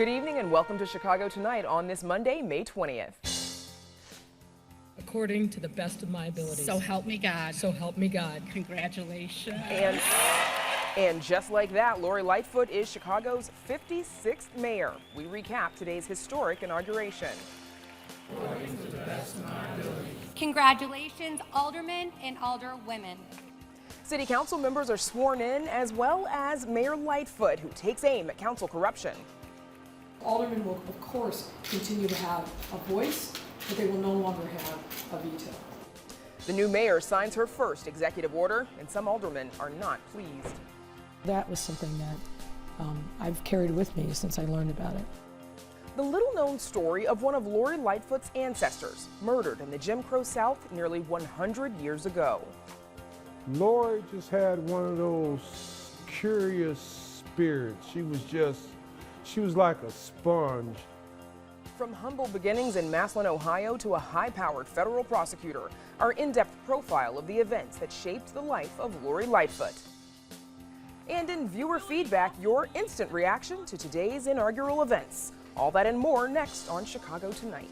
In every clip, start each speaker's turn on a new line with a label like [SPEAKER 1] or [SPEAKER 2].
[SPEAKER 1] Good evening and welcome to Chicago Tonight on this Monday, May 20th.
[SPEAKER 2] According to the best of my abilities.
[SPEAKER 3] So help me God.
[SPEAKER 2] So help me God.
[SPEAKER 3] Congratulations.
[SPEAKER 1] And just like that, Lori Lightfoot is Chicago's 56th mayor. We recap today's historic inauguration.
[SPEAKER 4] According to the best of my abilities.
[SPEAKER 5] Congratulations, aldermen and alderwomen.
[SPEAKER 1] City council members are sworn in, as well as Mayor Lightfoot, who takes aim at council corruption.
[SPEAKER 6] Aldermen will, of course, continue to have a voice, but they will no longer have a veto.
[SPEAKER 1] The new mayor signs her first executive order, and some aldermen are not pleased.
[SPEAKER 6] That was something that I've carried with me since I learned about it.
[SPEAKER 1] The little-known story of one of Lori Lightfoot's ancestors, murdered in the Jim Crow South nearly 100 years ago.
[SPEAKER 7] Lori just had one of those curious spirits. She was like a sponge.
[SPEAKER 1] From humble beginnings in Massillon, Ohio, to a high-powered federal prosecutor, our in-depth profile of the events that shaped the life of Lori Lightfoot. And in viewer feedback, your instant reaction to today's inaugural events. All that and more next on Chicago Tonight.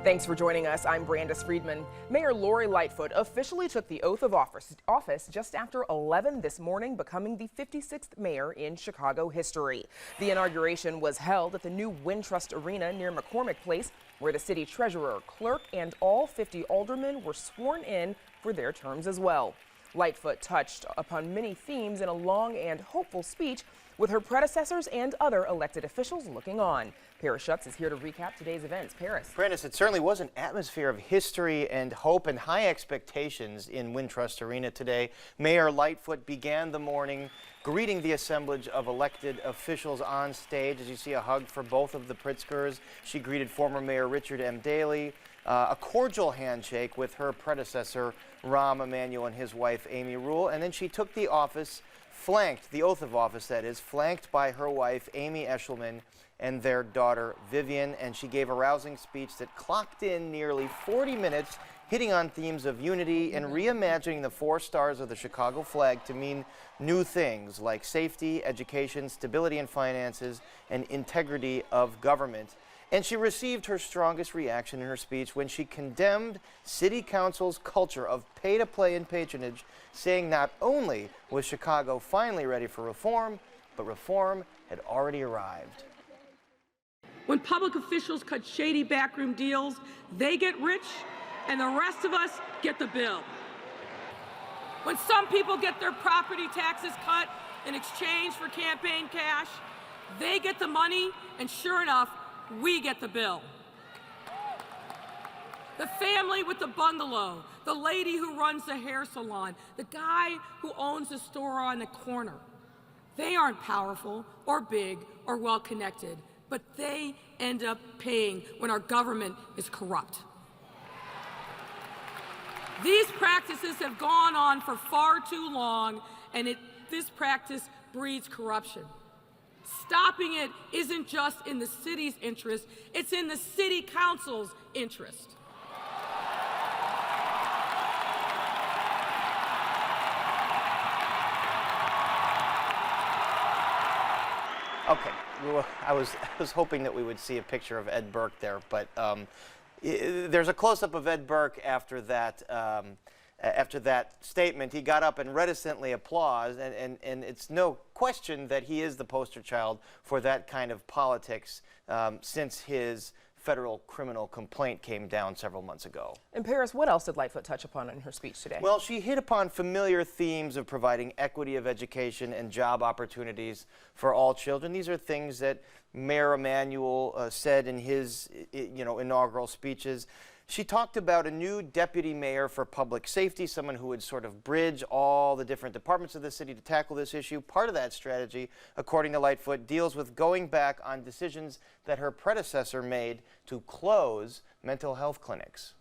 [SPEAKER 1] Thanks for joining us. I'm Brandis Friedman. Mayor Lori Lightfoot officially took the oath of office just after 11 this morning, becoming the 56th mayor in Chicago history. The inauguration was held at the new Wintrust Arena near McCormick Place, where the city treasurer, clerk, and all 50 aldermen were sworn in for their terms as well. Lightfoot touched upon many themes in a long and hopeful speech, with her predecessors and other elected officials looking on. Paris Schutz is here to recap today's events. Paris.
[SPEAKER 8] Brandis, it certainly was an atmosphere of history and hope and high expectations in Wintrust Arena today. Mayor Lightfoot began the morning greeting the assemblage of elected officials on stage. As you see, a hug for both of the Pritzkers. She greeted former Mayor Richard M. Daley. A cordial handshake with her predecessor, Rahm Emanuel, and his wife, Amy Rule. And then she took the office, the oath of office that is, flanked by her wife, Amy Eshelman, and their daughter, Vivian. And she gave a rousing speech that clocked in nearly 40 minutes, hitting on themes of unity and reimagining the 4 stars of the Chicago flag to mean new things like safety, education, stability in finances, and integrity of government. And she received her strongest reaction in her speech when she condemned City Council's culture of pay-to-play and patronage, saying not only was Chicago finally ready for reform, but reform had already arrived.
[SPEAKER 9] When public officials cut shady backroom deals, they get rich, and the rest of us get the bill. When some people get their property taxes cut in exchange for campaign cash, they get the money, and sure enough, we get the bill. The family with the bungalow, the lady who runs the hair salon, the guy who owns the store on the corner. They aren't powerful or big or well-connected, but they end up paying when our government is corrupt. These practices have gone on for far too long, and this practice breeds corruption. Stopping it isn't just in the city's interest, it's in the city council's interest.
[SPEAKER 8] Okay, I was hoping that we would see a picture of Ed Burke there, but there's a close-up of Ed Burke after that statement. He got up and reticently applauded, and it's no question that he is the poster child for that kind of politics since his federal criminal complaint came down several months ago.
[SPEAKER 1] And Paris, what else did Lightfoot touch upon in her speech today?
[SPEAKER 8] Well, she hit upon familiar themes of providing equity of education and job opportunities for all children. These are things that Mayor Emanuel said in his inaugural speeches. She talked about a new deputy mayor for public safety, someone who would sort of bridge all the different departments of the city to tackle this issue. Part of that strategy, according to Lightfoot, deals with going back on decisions that her predecessor made to close mental health clinics.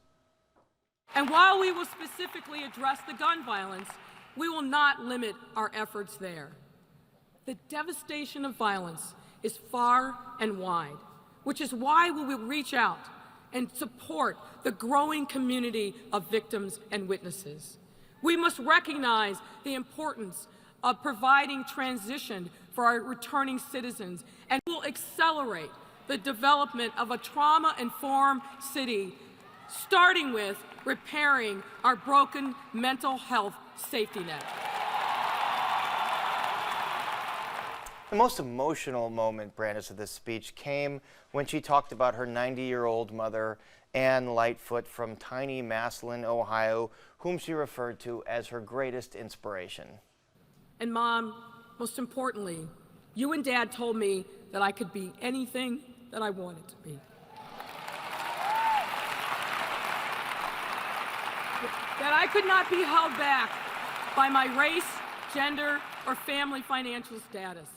[SPEAKER 9] And while we will specifically address the gun violence, we will not limit our efforts there. The devastation of violence is far and wide, which is why we will reach out and support the growing community of victims and witnesses. We must recognize the importance of providing transition for our returning citizens, and will accelerate the development of a trauma-informed city, starting with repairing our broken mental health safety net.
[SPEAKER 8] The most emotional moment, Brandis, of this speech came when she talked about her 90-year-old mother, Ann Lightfoot from tiny Massillon, Ohio, whom she referred to as her greatest inspiration.
[SPEAKER 9] And Mom, most importantly, you and Dad told me that I could be anything that I wanted to be. That I could not be held back by my race, gender, or family financial status.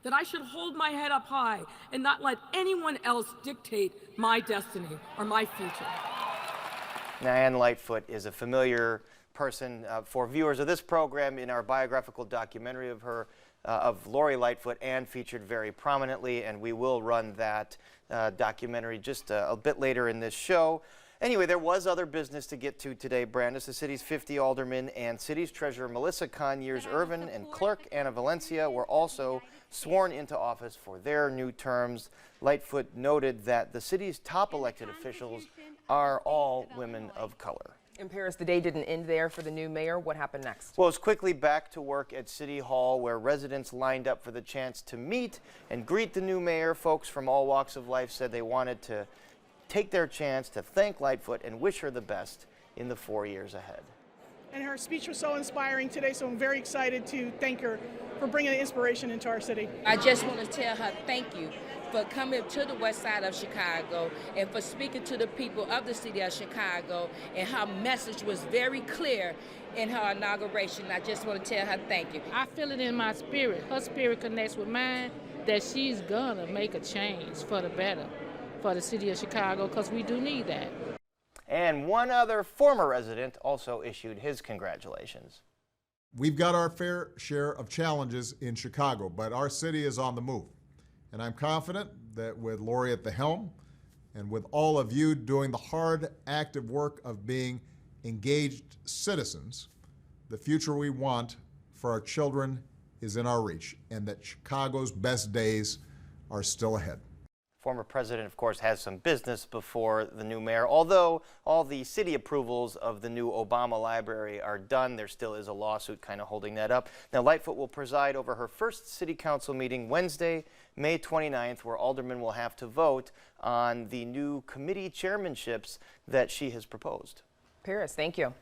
[SPEAKER 9] That I should hold my head up high and not let anyone else dictate my destiny or my future.
[SPEAKER 8] Now, Ann Lightfoot is a familiar person for viewers of this program. In our biographical documentary of her, of Lori Lightfoot, Ann featured very prominently, and we will run that documentary just a bit later in this show. Anyway, there was other business to get to today, Brandis. The city's 50 aldermen and city's treasurer Melissa Conyers-Irvin and clerk Anna Valencia were also sworn into office for their new terms. Lightfoot noted that the city's top elected officials are all women of color.
[SPEAKER 1] In Paris, the day didn't end there for the new mayor. What happened next?
[SPEAKER 8] Well, it's quickly back to work at City Hall, where residents lined up for the chance to meet and greet the new mayor. Folks from all walks of life said they wanted to take their chance to thank Lightfoot and wish her the best in the 4 years ahead.
[SPEAKER 10] And her speech was so inspiring today, so I'm very excited to thank her for bringing the inspiration into our city.
[SPEAKER 11] I just want to tell her thank you for coming to the west side of Chicago and for speaking to the people of the city of Chicago, and her message was very clear in her inauguration. I just want to tell her thank you.
[SPEAKER 12] I feel it in my spirit. Her spirit connects with mine, that she's gonna make a change for the better for the city of Chicago, because we do need that.
[SPEAKER 8] And one other former resident also issued his congratulations.
[SPEAKER 13] We've got our fair share of challenges in Chicago, but our city is on the move. And I'm confident that with Lori at the helm and with all of you doing the hard, active work of being engaged citizens, the future we want for our children is in our reach, and that Chicago's best days are still ahead.
[SPEAKER 8] Former president, of course, has some business before the new mayor. Although all the city approvals of the new Obama library are done, there still is a lawsuit kind of holding that up. Now, Lightfoot will preside over her first city council meeting Wednesday, May 29th, where aldermen will have to vote on the new committee chairmanships that she has proposed.
[SPEAKER 1] Paris, thank you.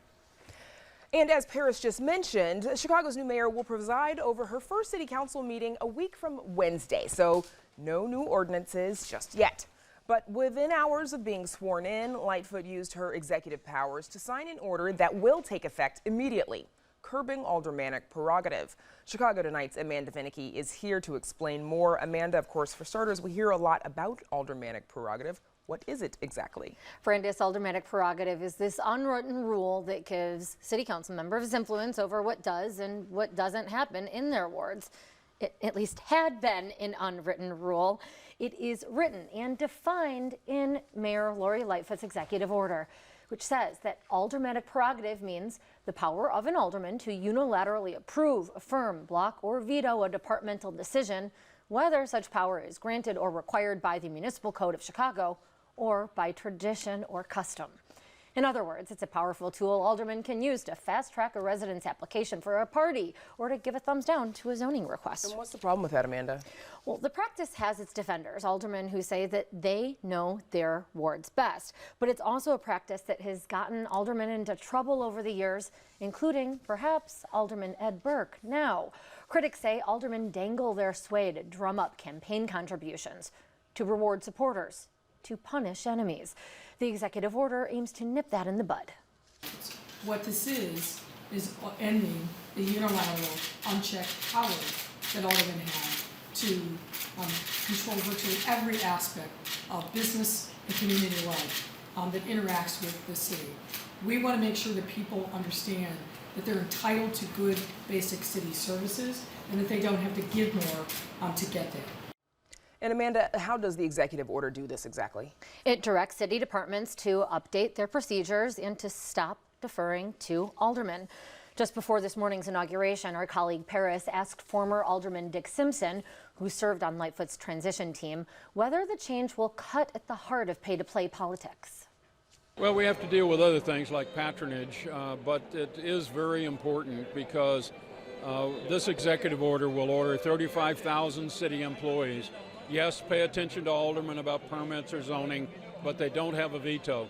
[SPEAKER 1] And as Paris just mentioned, Chicago's new mayor will preside over her first city council meeting a week from Wednesday. So no new ordinances just yet. But within hours of being sworn in, Lightfoot used her executive powers to sign an order that will take effect immediately, curbing aldermanic prerogative. Chicago Tonight's Amanda Vinicky is here to explain more. Amanda, of course, for starters, we hear a lot about aldermanic prerogative. What is it exactly?
[SPEAKER 14] Brandis, aldermanic prerogative is this unwritten rule that gives city council members influence over what does and what doesn't happen in their wards. It at least had been an unwritten rule. It is written and defined in Mayor Lori Lightfoot's executive order, which says that aldermanic prerogative means the power of an alderman to unilaterally approve, affirm, block, or veto a departmental decision, whether such power is granted or required by the Municipal Code of Chicago or by tradition or custom. In other words, it's a powerful tool aldermen can use to fast-track a resident's application for a party or to give a thumbs down to a zoning request.
[SPEAKER 1] And what's the problem with that, Amanda?
[SPEAKER 14] Well, the practice has its defenders, aldermen who say that they know their wards best. But it's also a practice that has gotten aldermen into trouble over the years, including perhaps Alderman Ed Burke. Now, critics say aldermen dangle their sway to drum up campaign contributions, to reward supporters, to punish enemies. The executive order aims to nip that in the bud.
[SPEAKER 6] What this is ending the unilateral, unchecked power that aldermen have to control virtually every aspect of business and community life that interacts with the city. We want to make sure that people understand that they're entitled to good basic city services and that they don't have to give more to get there.
[SPEAKER 1] And Amanda, how does the executive order do this exactly?
[SPEAKER 14] It directs city departments to update their procedures and to stop deferring to aldermen. Just before this morning's inauguration, our colleague Paris asked former Alderman Dick Simpson, who served on Lightfoot's transition team, whether the change will cut at the heart of pay-to-play politics.
[SPEAKER 15] Well, we have to deal with other things like patronage, but it is very important because this executive order will order 35,000 city employees. Yes, pay attention to aldermen about permits or zoning, but they don't have a veto.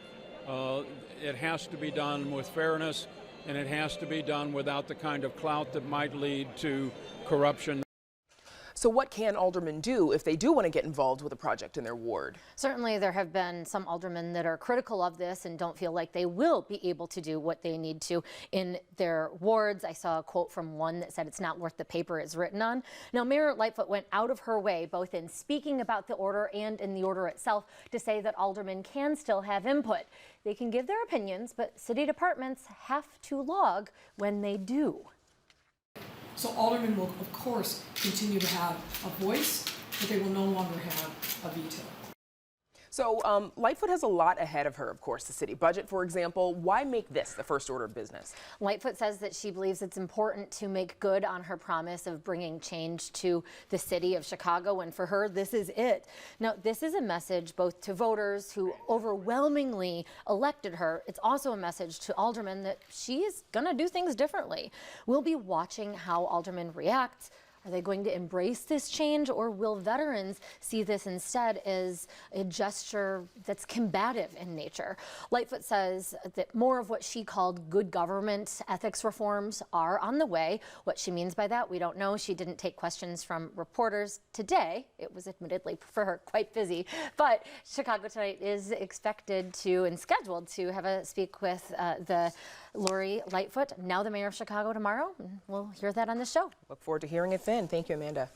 [SPEAKER 15] It has to be done with fairness, and it has to be done without the kind of clout that might lead to corruption.
[SPEAKER 1] So what can aldermen do if they do want to get involved with a project in their ward?
[SPEAKER 14] Certainly there have been some aldermen that are critical of this and don't feel like they will be able to do what they need to in their wards. I saw a quote from one that said it's not worth the paper it's written on. Now, Mayor Lightfoot went out of her way, both in speaking about the order and in the order itself, to say that aldermen can still have input. They can give their opinions, but city departments have to log when they do.
[SPEAKER 6] So aldermen will, of course, continue to have a voice, but they will no longer have a veto.
[SPEAKER 1] So Lightfoot has a lot ahead of her, of course, the city budget, for example. Why make this the first order of business?
[SPEAKER 14] Lightfoot says that she believes it's important to make good on her promise of bringing change to the city of Chicago, and for her, this is it. Now, this is a message both to voters who overwhelmingly elected her. It's also a message to aldermen that she is going to do things differently. We'll be watching how aldermen react. Are they going to embrace this change, or will veterans see this instead as a gesture that's combative in nature? Lightfoot says that more of what she called good government ethics reforms are on the way. What she means by that, we don't know. She didn't take questions from reporters today. It was admittedly for her quite busy, but Chicago Tonight is expected to and scheduled to have a speak with the Lori Lightfoot, now the mayor of Chicago, tomorrow. We'll hear that on the show.
[SPEAKER 1] Look forward to hearing it then. Thank you, Amanda.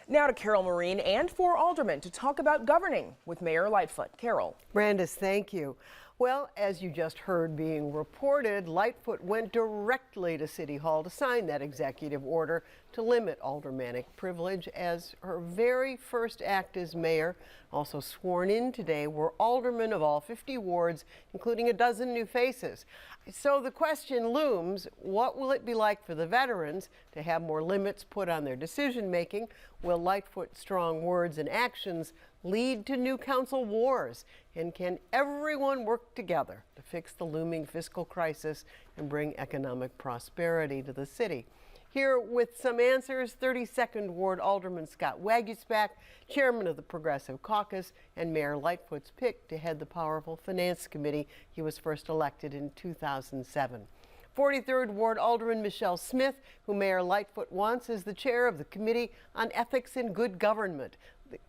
[SPEAKER 1] Now to Carol Marine and 4 aldermen to talk about governing with Mayor Lightfoot. Carol.
[SPEAKER 16] Brandis, thank you. Well, as you just heard being reported, Lightfoot went directly to City Hall to sign that executive order to limit aldermanic privilege as her very first act as mayor. Also sworn in today were aldermen of all 50 wards, including a dozen new faces. So the question looms, what will it be like for the veterans to have more limits put on their decision making? Will Lightfoot's strong words and actions lead to new council wars? And can everyone work together to fix the looming fiscal crisis and bring economic prosperity to the city? Here with some answers, 32nd Ward Alderman Scott Waguespack, chairman of the Progressive Caucus, and Mayor Lightfoot's pick to head the powerful Finance Committee. He was first elected in 2007. 43rd Ward Alderman Michelle Smith, who Mayor Lightfoot wants as the chair of the Committee on Ethics and Good Governance.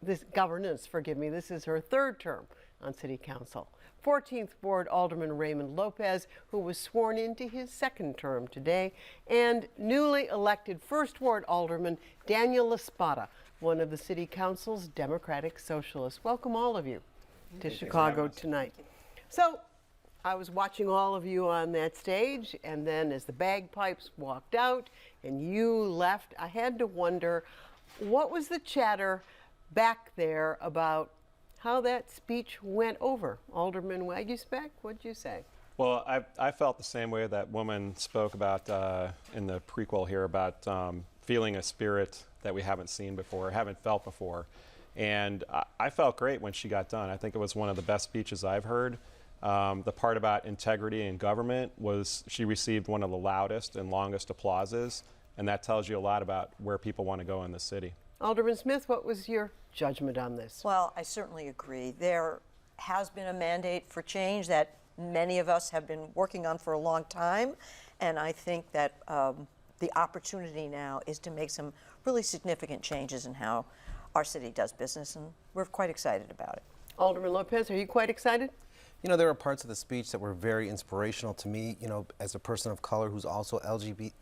[SPEAKER 16] This is her 3rd term on City Council. 14th Ward Alderman Raymond Lopez, who was sworn into his 2nd term today, and newly elected 1st Ward Alderman Daniel Laspada, one of the City Council's Democratic Socialists. Welcome all of you to Chicago tonight. So I was watching all of you on that stage, and then as the bagpipes walked out and you left, I had to wonder, what was the chatter back there about how that speech went over? Alderman Waguespack, what'd you say?
[SPEAKER 17] Well, I felt the same way that woman spoke about in the prequel here about feeling a spirit that we haven't seen before, haven't felt before. And I felt great when she got done. I think it was one of the best speeches I've heard. The part about integrity in government was she received one of the loudest and longest applauses, and that tells you a lot about where people want to go in the city.
[SPEAKER 16] Alderman Smith, what was your judgment on this?
[SPEAKER 18] Well, I certainly agree. There has been a mandate for change that many of us have been working on for a long time, and I think that the opportunity now is to make some really significant changes in how our city does business, and we're quite excited about it.
[SPEAKER 16] Alderman Lopez, are you quite excited?
[SPEAKER 19] You know, there were parts of the speech that were very inspirational to me, you know, as a person of color who's also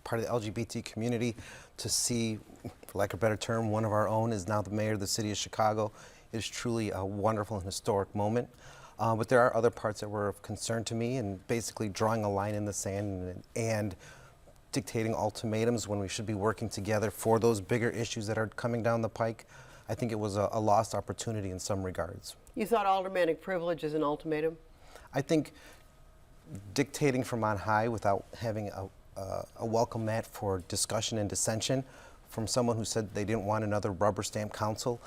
[SPEAKER 19] part of the LGBT community, to see, for lack of a better term, one of our own is now the mayor of the city of Chicago. It is truly a wonderful and historic moment. But there are other parts that were of concern to me, and basically drawing a line in the sand and dictating ultimatums when we should be working together for those bigger issues that are coming down the pike. I think it was a lost opportunity in some regards.
[SPEAKER 16] You thought aldermanic privilege is an ultimatum?
[SPEAKER 19] I think dictating from on high without having a welcome mat for discussion and dissension from someone who said they didn't want another rubber stamp council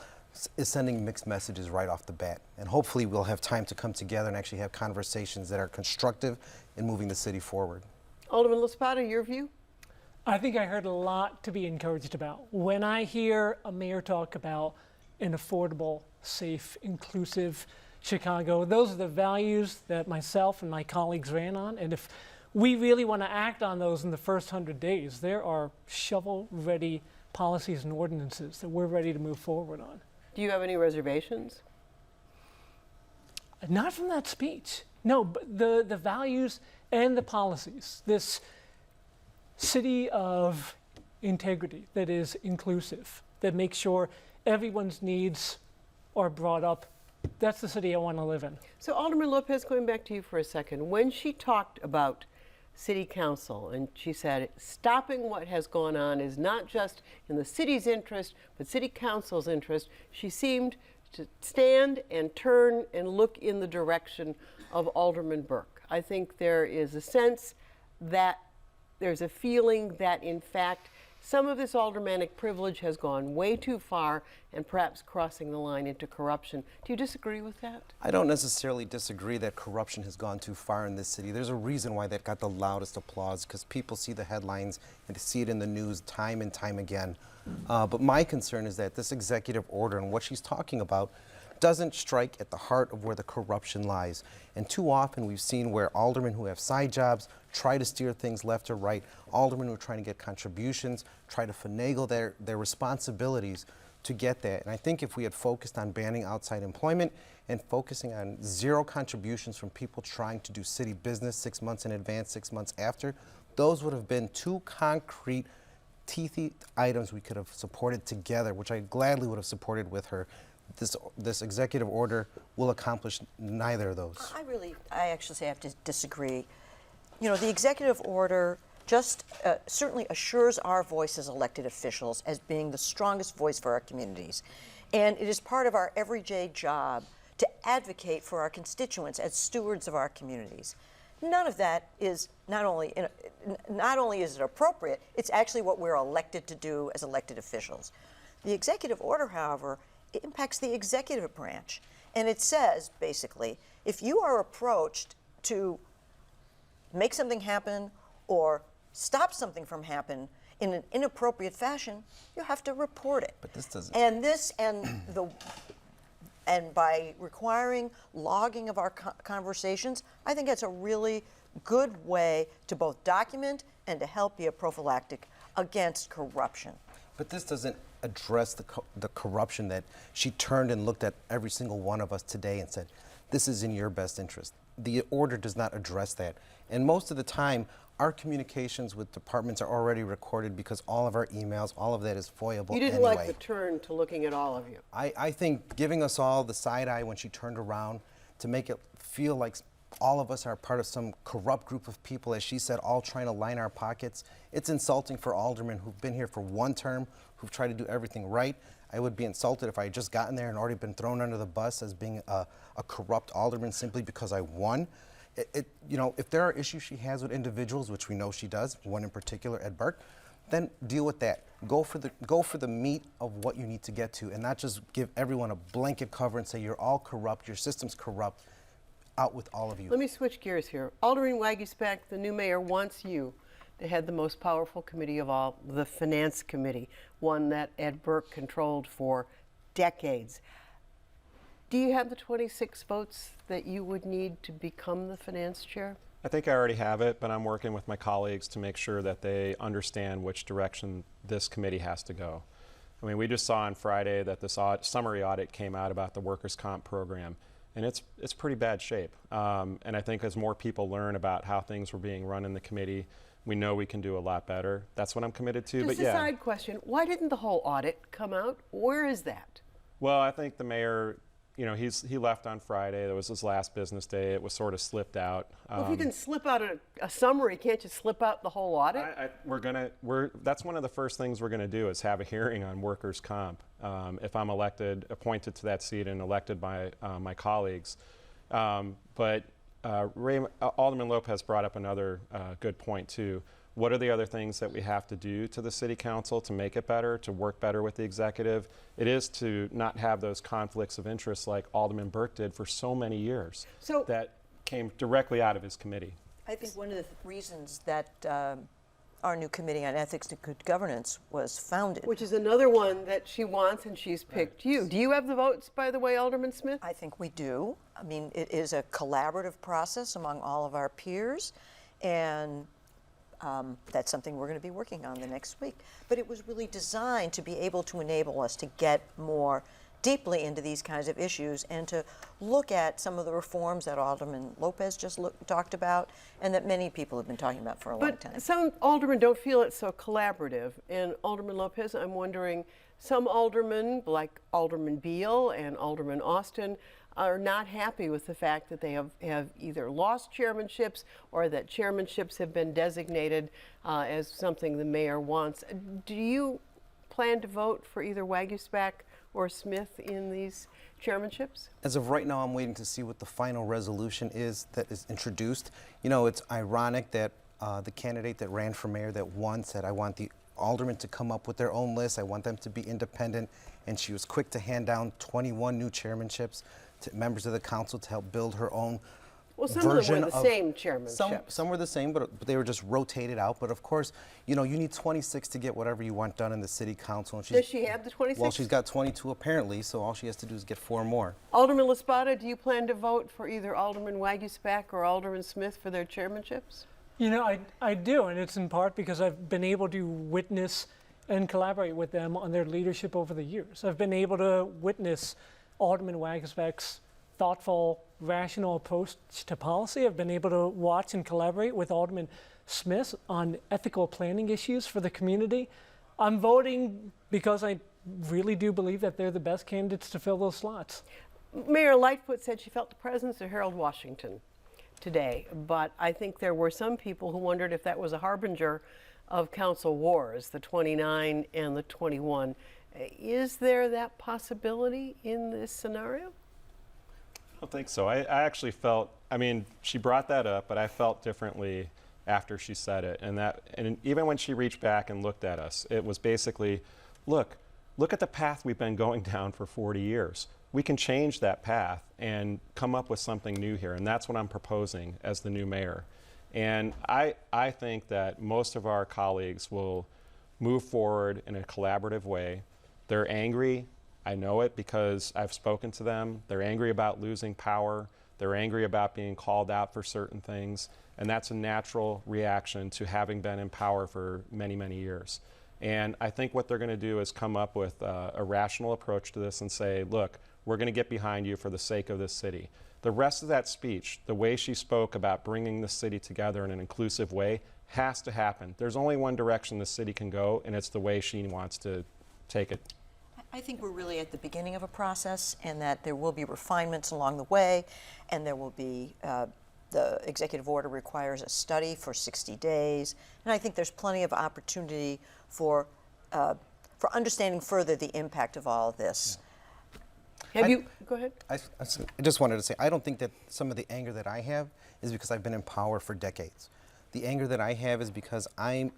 [SPEAKER 19] is sending mixed messages right off the bat. And hopefully we'll have time to come together and actually have conversations that are constructive in moving the city forward.
[SPEAKER 16] Alderman LaSpada, your view?
[SPEAKER 20] I think I heard a lot to be encouraged about. When I hear a mayor talk about an affordable, safe, inclusive Chicago, those are the values that myself and my colleagues ran on. And if we really want to act on those in the first 100 days, there are shovel-ready policies and ordinances that we're ready to move forward on.
[SPEAKER 16] Do you have any reservations?
[SPEAKER 20] Not from that speech. No, but the values and the policies. This city of integrity that is inclusive, that makes sure everyone's needs are brought up. That's the city I want to live in.
[SPEAKER 16] So Alderman Lopez, going back to you for a second, when she talked about city council and she said stopping what has gone on is not just in the city's interest, but city council's interest, she seemed to stand and turn and look in the direction of Alderman Burke. I think there is a sense that there's a feeling that, in fact, some of this aldermanic privilege has gone way too far and perhaps crossing the line into corruption. Do you disagree with that?
[SPEAKER 19] I don't necessarily disagree that corruption has gone too far in this city. There's a reason why that got the loudest applause, because people see the headlines and they see it in the news time and time again. But my concern is that this executive order and what she's talking about doesn't strike at the heart of where the corruption lies. And too often we've seen where aldermen who have side jobs try to steer things left or right, aldermen who are trying to get contributions, try to finagle their responsibilities to get that. And I think if we had focused on banning outside employment and focusing on zero contributions from people trying to do city business 6 months in advance, 6 months after, those would have been two concrete, teethy items we could have supported together, which I gladly would have supported with her. This executive order will accomplish neither of those.
[SPEAKER 18] I actually say I have to disagree. You know, the executive order just certainly assures our voice as elected officials as being the strongest voice for our communities. And it is part of our everyday job to advocate for our constituents as stewards of our communities. None of that is not only is it appropriate, it's actually what we're elected to do as elected officials. The executive order, however, it impacts the executive branch. And it says, basically, if you are approached to make something happen or stop something from happening in an inappropriate fashion, you have to report it.
[SPEAKER 19] But this doesn't.
[SPEAKER 18] And by requiring logging of our conversations, I think that's a really good way to both document and to help be a prophylactic against corruption.
[SPEAKER 19] But this doesn't address the corruption that she turned and looked at every single one of us today and said, this is in your best interest. The order does not address that. And most of the time, our communications with departments are already recorded because all of our emails, all of that is FOIA-able
[SPEAKER 16] You didn't
[SPEAKER 19] anyway.
[SPEAKER 16] like the turn to looking at all of you.
[SPEAKER 19] I think giving us all the side eye when she turned around to make it feel like all of us are part of some corrupt group of people, as she said, all trying to line our pockets. It's insulting for aldermen who've been here for one term, who've tried to do everything right. I would be insulted if I had just gotten there and already been thrown under the bus as being a corrupt alderman simply because I won. You know, if there are issues she has with individuals, which we know she does, one in particular, Ed Burke, then deal with that. Go for the meat of what you need to get to, and not just give everyone a blanket cover and say you're all corrupt, your system's corrupt. Out with all of you.
[SPEAKER 16] Let me switch gears here. Alderman Waggy-Speck, the new mayor, wants you to head the most powerful committee of all, the Finance Committee, one that Ed Burke controlled for decades. Do you have the 26 votes that you would need to become the finance chair?
[SPEAKER 17] I think I already have it, but I'm working with my colleagues to make sure that they understand which direction this committee has to go. I mean, we just saw on Friday that this summary audit came out about the workers' comp program. And it's pretty bad shape. And I think as more people learn about how things were being run in the committee, we know we can do a lot better. That's what I'm committed to.
[SPEAKER 16] Just a side question, why didn't the whole audit come out? Where is that?
[SPEAKER 17] Well, I think the mayor you know, he left on Friday. That was his last business day. It was sort of slipped out.
[SPEAKER 16] Well, if you can slip out a summary, can't you slip out the whole audit?
[SPEAKER 17] That's one of the first things we're gonna do is have a hearing on workers' comp. If I'm appointed to that seat and elected by my colleagues. But Alderman Lopez brought up another good point too. What are the other things that we have to do to the city council to make it better, to work better with the executive? It is to not have those conflicts of interest like Alderman Burke did for so many years that came directly out of his committee.
[SPEAKER 18] I think one of the reasons that our new Committee on Ethics and Good Governance was founded.
[SPEAKER 16] Which is another one that she wants, and she's picked you. Do you have the votes, by the way, Alderman Smith?
[SPEAKER 18] I think we do. I mean, it is a collaborative process among all of our peers, and that's something we're going to be working on the next week. But it was really designed to be able to enable us to get more deeply into these kinds of issues and to look at some of the reforms that Alderman Lopez just talked about and that many people have been talking about for a long time.
[SPEAKER 16] But some aldermen don't feel it's so collaborative. And Alderman Lopez, I'm wondering, some aldermen, like Alderman Beal and Alderman Austin, are not happy with the fact that they have either lost chairmanships or that chairmanships have been designated as something the mayor wants. Do you plan to vote for either Waguespack or Smith in these chairmanships?
[SPEAKER 19] As of right now, I'm waiting to see what the final resolution is that is introduced. You know, it's ironic that the candidate that ran for mayor that won said, I want the aldermen to come up with their own list. I want them to be independent. And she was quick to hand down 21 new chairmanships to members of the council to help build her own
[SPEAKER 16] Well, some
[SPEAKER 19] version
[SPEAKER 16] of them were the same chairmanships.
[SPEAKER 19] Some were the same, but they were just rotated out. But of course, you know, you need 26 to get whatever you want done in the city council. And
[SPEAKER 16] Does she have the 26?
[SPEAKER 19] Well, she's got 22 apparently, so all she has to do is get 4 more.
[SPEAKER 16] Alderman Laspada, do you plan to vote for either Alderman Waguespack or Alderman Smith for their chairmanships?
[SPEAKER 20] You know, I do, and it's in part because I've been able to witness and collaborate with them on their leadership over the years. I've been able to witness Alderman Waguespack's thoughtful, rational approach to policy. I've been able to watch and collaborate with Alderman Smith on ethical planning issues for the community. I'm voting because I really do believe that they're the best candidates to fill those slots.
[SPEAKER 16] Mayor Lightfoot said she felt the presence of Harold Washington today, but I think there were some people who wondered if that was a harbinger of council wars, the 29 and the 21. Is there that possibility in this scenario?
[SPEAKER 17] I don't think so. I actually felt, I mean, she brought that up, but I felt differently after she said it. And even when she reached back and looked at us, it was basically, look at the path we've been going down for 40 years. We can change that path and come up with something new here. And that's what I'm proposing as the new mayor. And I think that most of our colleagues will move forward in a collaborative way. They're angry. I know it because I've spoken to them. They're angry about losing power. They're angry about being called out for certain things. And that's a natural reaction to having been in power for many, many years. And I think what they're going to do is come up with a rational approach to this and say, look, we're going to get behind you for the sake of this city. The rest of that speech, the way she spoke about bringing the city together in an inclusive way, has to happen. There's only one direction the city can go, and it's the way she wants to take it.
[SPEAKER 18] I think we're really at the beginning of a process and that there will be refinements along the way, and there will be, the executive order requires a study for 60 days, and I think there's plenty of opportunity for understanding further the impact of all of this.
[SPEAKER 16] Yeah. Go ahead.
[SPEAKER 19] I just wanted to say, I don't think that some of the anger that I have is because I've been in power for decades. The anger that I have is because I've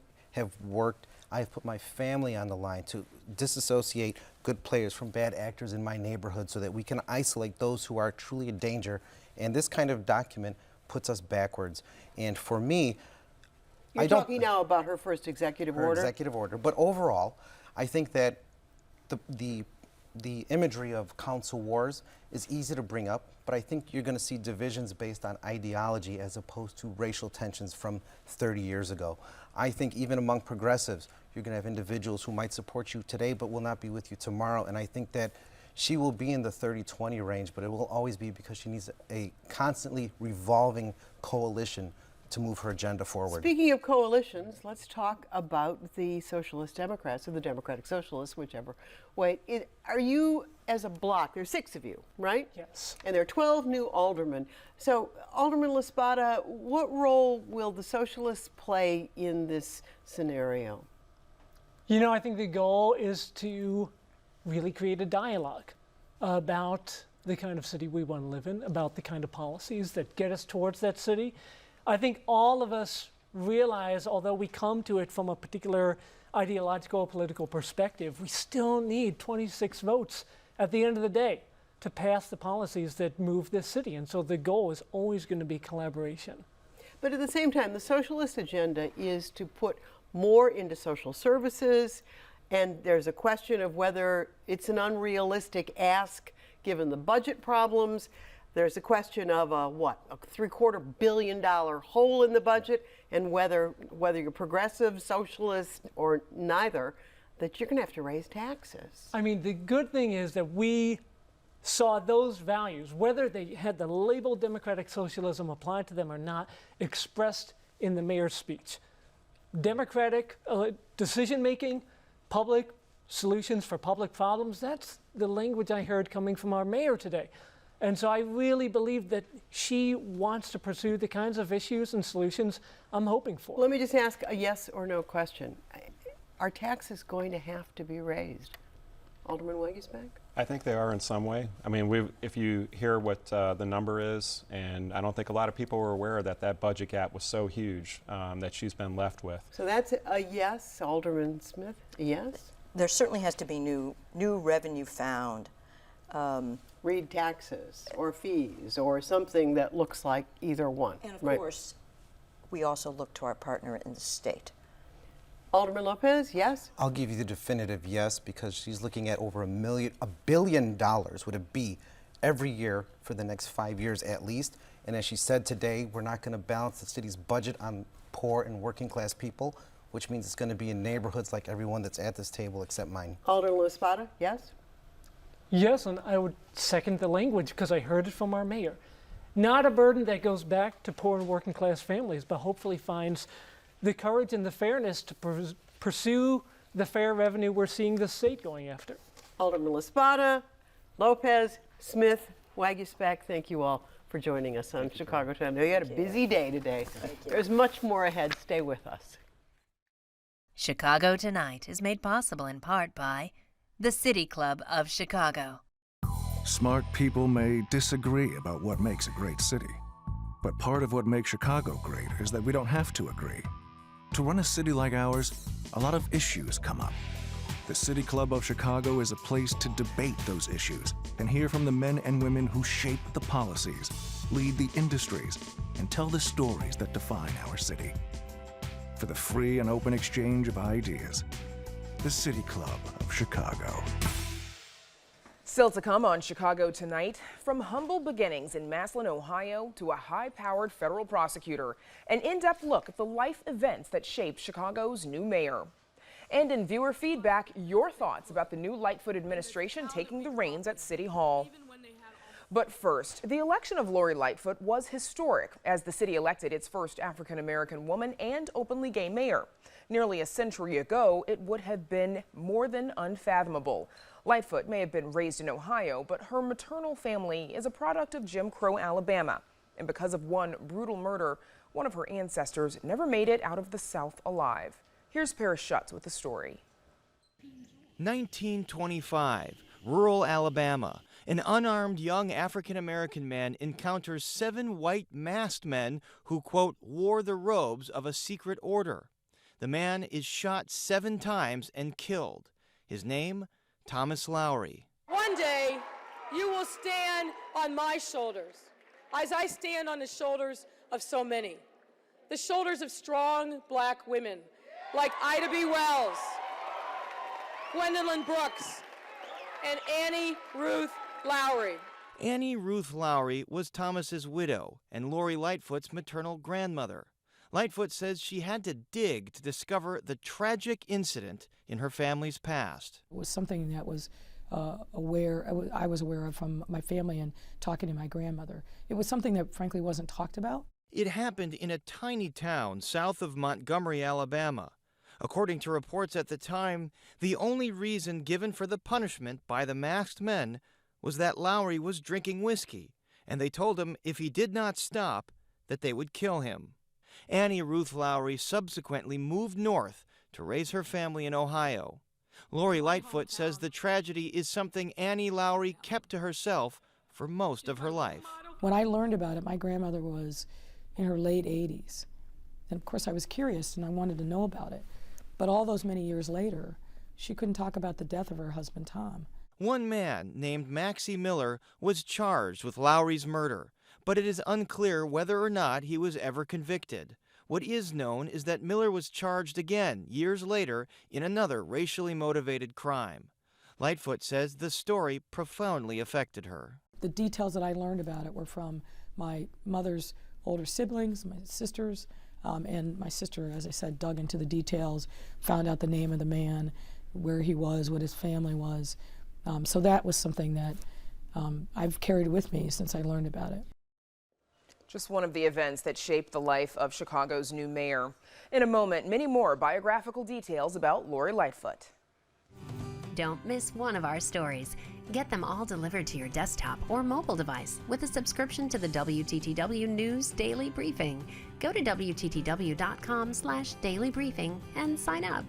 [SPEAKER 19] put my family on the line to disassociate good players from bad actors in my neighborhood so that we can isolate those who are truly a danger. And this kind of document puts us backwards. And for me,
[SPEAKER 16] You're talking now about her first executive order?
[SPEAKER 19] Executive order. But overall, I think that the imagery of council wars is easy to bring up, but I think you're going to see divisions based on ideology as opposed to racial tensions from 30 years ago. I think even among progressives, you're going to have individuals who might support you today but will not be with you tomorrow, and I think that she will be in the 30-20 range, but it will always be because she needs a constantly revolving coalition to move her agenda forward.
[SPEAKER 16] Speaking of coalitions, let's talk about the Socialist Democrats or the Democratic Socialists, whichever way. Are you, as a bloc, there's 6 of you, right?
[SPEAKER 20] Yes.
[SPEAKER 16] And there are 12 new aldermen. So, Alderman LaSpada, what role will the Socialists play in this scenario?
[SPEAKER 20] You know, I think the goal is to really create a dialogue about the kind of city we want to live in, about the kind of policies that get us towards that city. I think all of us realize, although we come to it from a particular ideological political perspective, we still need 26 votes at the end of the day to pass the policies that move this city. And so the goal is always going to be collaboration.
[SPEAKER 16] But at the same time, the socialist agenda is to put more into social services, and there's a question of whether it's an unrealistic ask given the budget problems. There's a question of a $750 million hole in the budget, and whether you're progressive, socialist, or neither, that you're going to have to raise taxes.
[SPEAKER 20] I mean, the good thing is that we saw those values, whether they had the label democratic socialism applied to them or not, expressed in the mayor's speech. Democratic decision-making, public solutions for public problems, that's the language I heard coming from our mayor today. And so I really believe that she wants to pursue the kinds of issues and solutions I'm hoping for.
[SPEAKER 16] Let me just ask a yes or no question. Are taxes going to have to be raised? Alderman Wegesbeck?
[SPEAKER 17] I think they are in some way. I mean, if you hear what the number is, and I don't think a lot of people were aware that that budget gap was so huge that she's been left with.
[SPEAKER 16] So that's a yes, Alderman Smith, a yes?
[SPEAKER 18] There certainly has to be new revenue found.
[SPEAKER 16] Read taxes or fees or something that looks like either one.
[SPEAKER 18] And of course, we also look to our partner in the state.
[SPEAKER 16] Alderman Lopez, yes?
[SPEAKER 19] I'll give you the definitive yes, because she's looking at over $1 billion would it be every year for the next 5 years at least. And as she said today, we're not going to balance the city's budget on poor and working class people, which means it's going to be in neighborhoods like everyone that's at this table except mine.
[SPEAKER 16] Alderman LaSpada, yes?
[SPEAKER 20] Yes, and I would second the language because I heard it from our mayor. Not a burden that goes back to poor and working class families, but hopefully finds the courage and the fairness to pursue the fair revenue we're seeing the state going after.
[SPEAKER 16] Alderman LaSpada, Lopez, Smith, Wegesbeck, thank you all for joining us on Chicago Tonight. I know you had a busy day today. There's much more ahead. Stay with us.
[SPEAKER 21] Chicago Tonight is made possible in part by the City Club of Chicago.
[SPEAKER 22] Smart people may disagree about what makes a great city, but part of what makes Chicago great is that we don't have to agree. To run a city like ours, a lot of issues come up. The City Club of Chicago is a place to debate those issues and hear from the men and women who shape the policies, lead the industries, and tell the stories that define our city. For the free and open exchange of ideas, the City Club of Chicago.
[SPEAKER 1] Still to come on Chicago Tonight, from humble beginnings in Massillon, Ohio, to a high-powered federal prosecutor, an in-depth look at the life events that shaped Chicago's new mayor. And in viewer feedback, your thoughts about the new Lightfoot administration taking the reins at City Hall. But first, the election of Lori Lightfoot was historic as the city elected its first African-American woman and openly gay mayor. Nearly a century ago, it would have been more than unfathomable. Lightfoot may have been raised in Ohio, but her maternal family is a product of Jim Crow, Alabama. And because of one brutal murder, one of her ancestors never made it out of the South alive. Here's Paris Schutz with the story.
[SPEAKER 8] 1925, rural Alabama. An unarmed young African-American man encounters 7 white masked men who, quote, wore the robes of a secret order. The man is shot 7 times and killed. His name, Thomas Lowry.
[SPEAKER 9] One day, you will stand on my shoulders, as I stand on the shoulders of so many. The shoulders of strong black women like Ida B. Wells, Gwendolyn Brooks, and Annie Ruth Lowry.
[SPEAKER 8] Annie Ruth Lowry was Thomas's widow and Lori Lightfoot's maternal grandmother. Lightfoot says she had to dig to discover the tragic incident in her family's past.
[SPEAKER 2] It was something that was I was aware of from my family and talking to my grandmother. It was something that frankly wasn't talked about.
[SPEAKER 8] It happened in a tiny town south of Montgomery, Alabama. According to reports at the time, the only reason given for the punishment by the masked men was that Lowry was drinking whiskey, and they told him if he did not stop, that they would kill him. Annie Ruth Lowry subsequently moved north to raise her family in Ohio. Lori Lightfoot says the tragedy is something Annie Lowry kept to herself for most of her life.
[SPEAKER 6] When I learned about it, my grandmother was in her late 80s. And of course I was curious and I wanted to know about it. But all those many years later, she couldn't talk about the death of her husband, Tom.
[SPEAKER 8] One man named Maxie Miller was charged with Lowry's murder, but it is unclear whether or not he was ever convicted. What is known is that Miller was charged again years later in another racially motivated crime. Lightfoot says the story profoundly affected her.
[SPEAKER 6] The details that I learned about it were from my mother's older siblings, my sisters, and my sister, as I said, dug into the details, found out the name of the man, where he was, what his family was. So that was something that I've carried with me since I learned about it.
[SPEAKER 1] Just one of the events that shaped the life of Chicago's new mayor. In a moment, many more biographical details about Lori Lightfoot.
[SPEAKER 3] Don't miss one of our stories. Get them all delivered to your desktop or mobile device with a subscription to the WTTW News Daily Briefing. Go to WTTW.com/Daily Briefing and sign up.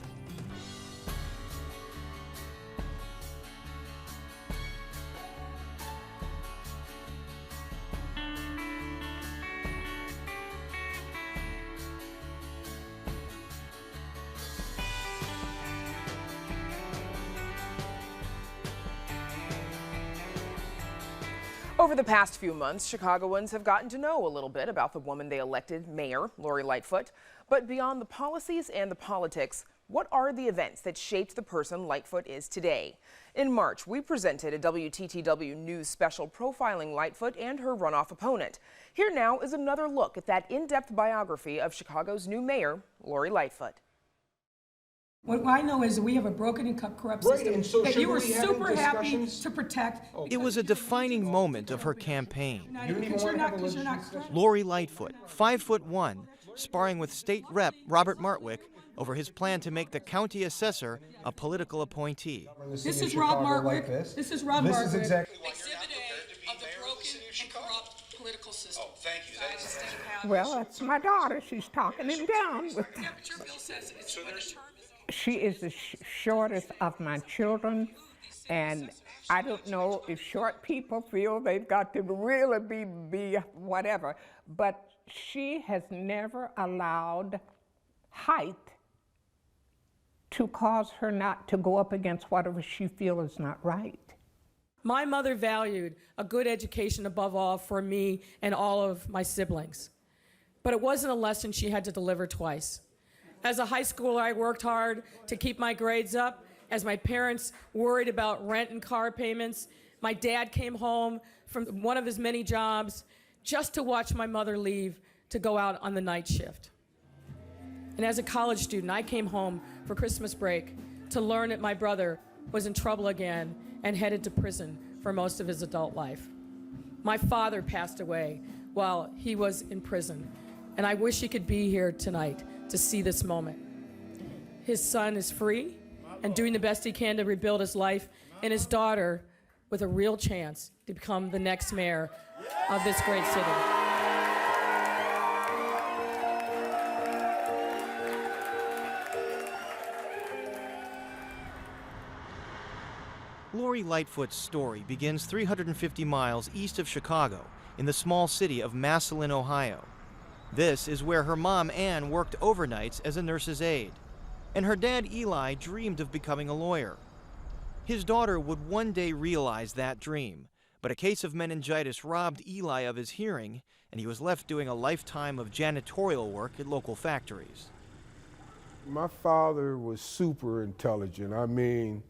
[SPEAKER 1] Over the past few months, Chicagoans have gotten to know a little bit about the woman they elected mayor, Lori Lightfoot. But beyond the policies and the politics, what are the events that shaped the person Lightfoot is today? In March, we presented a WTTW News special profiling Lightfoot and her runoff opponent. Here now is another look at that in-depth biography of Chicago's new mayor, Lori Lightfoot.
[SPEAKER 6] What I know is that we have a broken and corrupt system that you were super happy to protect.
[SPEAKER 8] It was a defining moment of her campaign.
[SPEAKER 6] Because you're not correct.
[SPEAKER 8] Lori Lightfoot, 5'1", sparring with state rep Robert Martwick over his plan to make the county assessor a political appointee.
[SPEAKER 6] This is Rob Martwick. This is Rob Martwick.
[SPEAKER 9] Exhibit A of the broken and corrupt political system.
[SPEAKER 4] Oh, thank you.
[SPEAKER 23] Well, that's my daughter. She's talking him down.
[SPEAKER 9] Your bill says it's for the term.
[SPEAKER 23] She is the shortest of my children, and I don't know if short people feel they've got to really be whatever, but she has never allowed height to cause her not to go up against whatever she feels is not right.
[SPEAKER 6] My mother valued a good education above all for me and all of my siblings. But it wasn't a lesson she had to deliver twice. As a high schooler, I worked hard to keep my grades up. As my parents worried about rent and car payments, my dad came home from one of his many jobs just to watch my mother leave to go out on the night shift. And as a college student, I came home for Christmas break to learn that my brother was in trouble again and headed to prison for most of his adult life. My father passed away while he was in prison, and I wish he could be here tonight to see this moment. His son is free and doing the best he can to rebuild his life, and his daughter with a real chance to become the next mayor of this great city.
[SPEAKER 8] Lori Lightfoot's story begins 350 miles east of Chicago in the small city of Massillon, Ohio. This is where her mom, Ann, worked overnights as a nurse's aide, and her dad, Eli, dreamed of becoming a lawyer. His daughter would one day realize that dream, but a case of meningitis robbed Eli of his hearing, and he was left doing a lifetime of janitorial work at local factories.
[SPEAKER 7] My father was super intelligent. I mean,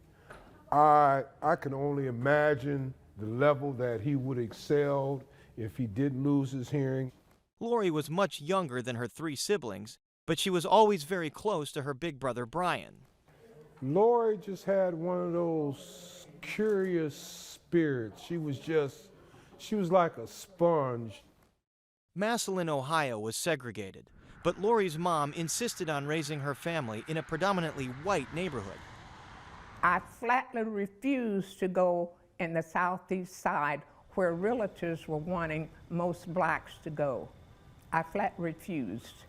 [SPEAKER 7] I can only imagine the level that he would have excelled if he didn't lose his hearing.
[SPEAKER 8] Lori was much younger than her three siblings, but she was always very close to her big brother, Brian.
[SPEAKER 7] Lori just had one of those curious spirits. She was like a sponge.
[SPEAKER 8] Massillon, Ohio was segregated, but Lori's mom insisted on raising her family in a predominantly white neighborhood.
[SPEAKER 23] I flatly refused to go in the southeast side where relatives were wanting most blacks to go. I flat refused